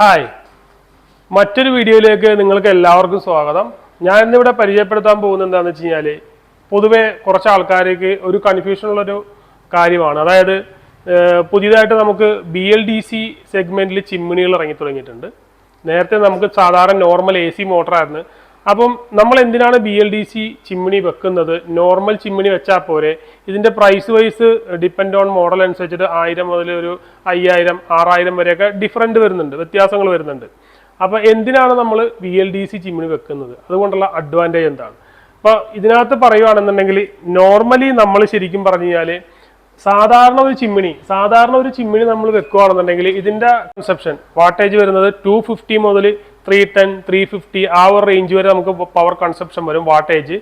Hi, മറ്റൊരു വീഡിയോയിലേക്ക് നിങ്ങൾക്ക് എല്ലാവർക്കും സ്വാഗതം. ഞാൻ ഇന്നിവിടെ പരിചയപ്പെടുത്താൻ പോകുന്നത് എന്താണെന്ന് വെച്ച് കഴിഞ്ഞാൽ, പൊതുവെ കുറച്ച് ആൾക്കാർക്ക് ഒരു കൺഫ്യൂഷനുള്ളൊരു കാര്യമാണ്. അതായത് പുതിയതായിട്ട് നമുക്ക് BLDC സെഗ്മെന്റിൽ ചിമ്മിണികൾ ഇറങ്ങി തുടങ്ങിയിട്ടുണ്ട്. നേരത്തെ നമുക്ക് സാധാരണ നോർമൽ AC മോട്ടറായിരുന്നു. അപ്പം നമ്മൾ എന്തിനാണ് BLDC ചിമ്മിണി വെക്കുന്നത്? നോർമൽ ചിമ്മിണി വെച്ചാൽ പോരെ? ഇതിൻ്റെ price wise depend on model അനുസരിച്ചിട്ട് 1000 മുതൽ ഒരു 5000, 6000 വരെയൊക്കെ ഡിഫറൻറ്റ് വരുന്നുണ്ട്, വ്യത്യാസങ്ങൾ വരുന്നുണ്ട്. അപ്പോൾ എന്തിനാണ് നമ്മൾ BLDC ചിമ്മിണി വെക്കുന്നത്? അതുകൊണ്ടുള്ള അഡ്വാൻറ്റേജ് എന്താണ്? അപ്പോൾ ഇതിനകത്ത് പറയുകയാണെന്നുണ്ടെങ്കിൽ, നോർമലി നമ്മൾ ശരിക്കും പറഞ്ഞു കഴിഞ്ഞാൽ സാധാരണ ഒരു ചിമ്മിണി നമ്മൾ വെക്കുകയാണെന്നുണ്ടെങ്കിൽ ഇതിൻ്റെ കൺസെപ്ഷൻ വാട്ടേജ് വരുന്നത് 250 മുതൽ 310, 350 ആ ഒരു റേഞ്ച് വരെ നമുക്ക് പവർ കൺസെപ്ഷൻ വരും വാട്ടേജ്.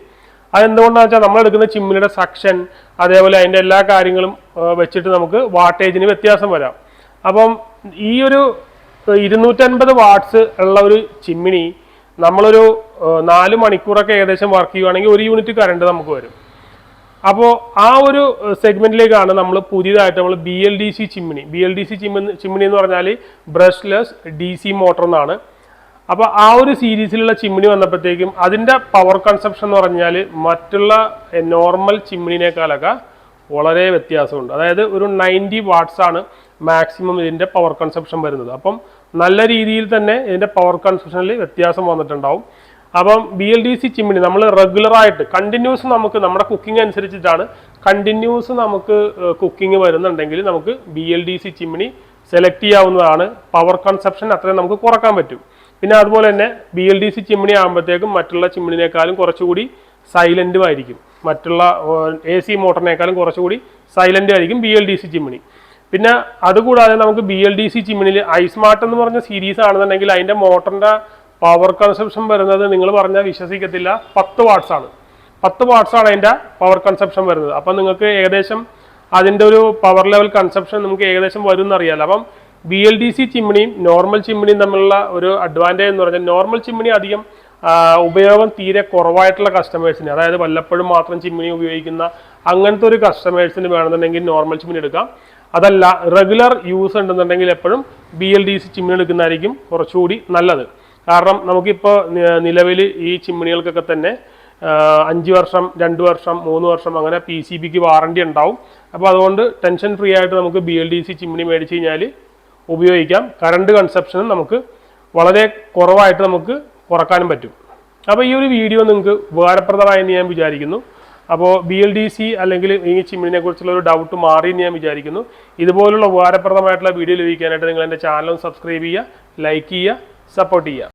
അതെന്തുകൊണ്ടാണെന്ന് വെച്ചാൽ നമ്മൾ എടുക്കുന്ന ചിമ്മിനിയുടെ സക്ഷൻ, അതേപോലെ അതിൻ്റെ എല്ലാ കാര്യങ്ങളും വെച്ചിട്ട് നമുക്ക് വാട്ടേജിന് വ്യത്യാസം വരാം. അപ്പം ഈ ഒരു 250 വാട്ട്സ് ഉള്ള ഒരു ചിമ്മിനി നമ്മളൊരു 4 മണിക്കൂറൊക്കെ ഏകദേശം വർക്ക് ചെയ്യുകയാണെങ്കിൽ 1 യൂണിറ്റ് കറണ്ട് നമുക്ക് വരും. അപ്പോൾ ആ ഒരു സെഗ്മെന്റിലേക്കാണ് നമ്മൾ പുതിയതായിട്ട് നമ്മൾ BLDC ചിമ്മിണി എന്ന് പറഞ്ഞാൽ ബ്രഷ്ലെസ് DC മോട്ടർ എന്നാണ്. അപ്പോൾ ആ ഒരു സീരീസിലുള്ള ചിമ്മിണി വന്നപ്പോഴത്തേക്കും അതിൻ്റെ പവർ കൺസപ്ഷൻ എന്ന് പറഞ്ഞാൽ മറ്റുള്ള നോർമൽ ചിമ്മിണിനേക്കാളൊക്കെ വളരെ വ്യത്യാസമുണ്ട്. അതായത് ഒരു 90 വാട്ട്സ് ആണ് മാക്സിമം ഇതിൻ്റെ പവർ കൺസപ്ഷൻ വരുന്നത്. അപ്പം നല്ല രീതിയിൽ തന്നെ ഇതിൻ്റെ പവർ കൺസപ്ഷനിൽ വ്യത്യാസം വന്നിട്ടുണ്ടാവും. അപ്പം BLDC ചിമ്മിണി നമ്മൾ റെഗുലറായിട്ട് കണ്ടിന്യൂസ് നമുക്ക് നമ്മുടെ കുക്കിംഗ് അനുസരിച്ചിട്ടാണ് കണ്ടിന്യൂസ് നമുക്ക് കുക്കിംഗ് വരുന്നുണ്ടെങ്കിൽ നമുക്ക് BLDC ചിമ്മിണി സെലക്ട് ചെയ്യാവുന്നതാണ്. പവർ കൺസപ്ഷൻ അത്രയും നമുക്ക് കുറക്കാൻ പറ്റും. പിന്നെ അതുപോലെ തന്നെ BLDC ചിമ്മിണി ആകുമ്പോഴത്തേക്കും മറ്റുള്ള ചിമ്മിണിനേക്കാളും കുറച്ചുകൂടി സൈലൻറ്റും ആയിരിക്കും. മറ്റുള്ള AC മോട്ടറിനേക്കാളും കുറച്ചുകൂടി സൈലൻ്റ് ആയിരിക്കും BLDC ചിമ്മിണി. പിന്നെ അതുകൂടാതെ നമുക്ക് BLDC ചിമ്മിണിയിൽ ഐസ്മാർട്ട് എന്ന് പറഞ്ഞ സീരീസ് ആണെന്നുണ്ടെങ്കിൽ അതിൻ്റെ മോട്ടറിൻ്റെ പവർ കൺസപ്ഷൻ വരുന്നത് നിങ്ങൾ പറഞ്ഞാൽ വിശ്വസിക്കത്തില്ല, 10 വാട്ട്സ് ആണ്. 10 വാട്ട്സ് ആണ് അതിൻ്റെ പവർ കൺസപ്ഷൻ വരുന്നത്. അപ്പം നിങ്ങൾക്ക് ഏകദേശം അതിൻ്റെ ഒരു പവർ ലെവൽ കൺസപ്ഷൻ നമുക്ക് ഏകദേശം വരും എന്നറിയാമല്ലോ. അപ്പം BLDC ചിമ്മിണിയും നോർമൽ ചിമ്മിണിയും തമ്മിലുള്ള ഒരു അഡ്വാൻറ്റേജ് എന്ന് പറഞ്ഞാൽ, നോർമൽ ചിമ്മിണി അധികം ഉപയോഗം തീരെ കുറവായിട്ടുള്ള കസ്റ്റമേഴ്സിന്, അതായത് വല്ലപ്പോഴും മാത്രം ചിമ്മിണി ഉപയോഗിക്കുന്ന അങ്ങനത്തെ ഒരു കസ്റ്റമേഴ്സിന് വേണമെന്നുണ്ടെങ്കിൽ നോർമൽ ചിമ്മിണി എടുക്കാം. അതല്ല റെഗുലർ യൂസ് ഉണ്ടെന്നുണ്ടെങ്കിൽ എപ്പോഴും BLDC ചിമ്മിണി എടുക്കുന്നതായിരിക്കും കുറച്ചുകൂടി നല്ലത്. കാരണം നമുക്കിപ്പോൾ നിലവിൽ ഈ ചിമ്മിണികൾക്കൊക്കെ തന്നെ 5 വർഷം, 2 വർഷം, 3 വർഷം അങ്ങനെ PCBക്ക് വാറണ്ടി ഉണ്ടാവും. അപ്പോൾ അതുകൊണ്ട് ടെൻഷൻ ഫ്രീ ആയിട്ട് നമുക്ക് BLDC ചിമ്മിണി മേടിച്ച് കഴിഞ്ഞാൽ ഉപയോഗിക്കാം. കറണ്ട് കൺസപ്ഷനും നമുക്ക് വളരെ കുറവായിട്ട് നമുക്ക് കുറക്കാനും പറ്റും. അപ്പോൾ ഈ ഒരു വീഡിയോ നിങ്ങൾക്ക് ഉപകാരപ്രദമായെന്ന് ഞാൻ വിചാരിക്കുന്നു. അപ്പോൾ BLDC അല്ലെങ്കിൽ ഈ ചിമ്മിണിനെ കുറിച്ചുള്ള ഒരു ഡൗട്ട് മാറിയെന്ന് ഞാൻ വിചാരിക്കുന്നു. ഇതുപോലുള്ള ഉപകാരപ്രദമായിട്ടുള്ള വീഡിയോ ലഭിക്കാനായിട്ട് നിങ്ങൾ എൻ്റെ ചാനൽ സബ്സ്ക്രൈബ് ചെയ്യുക, ലൈക്ക് ചെയ്യുക, സപ്പോർട്ട് ചെയ്യുക.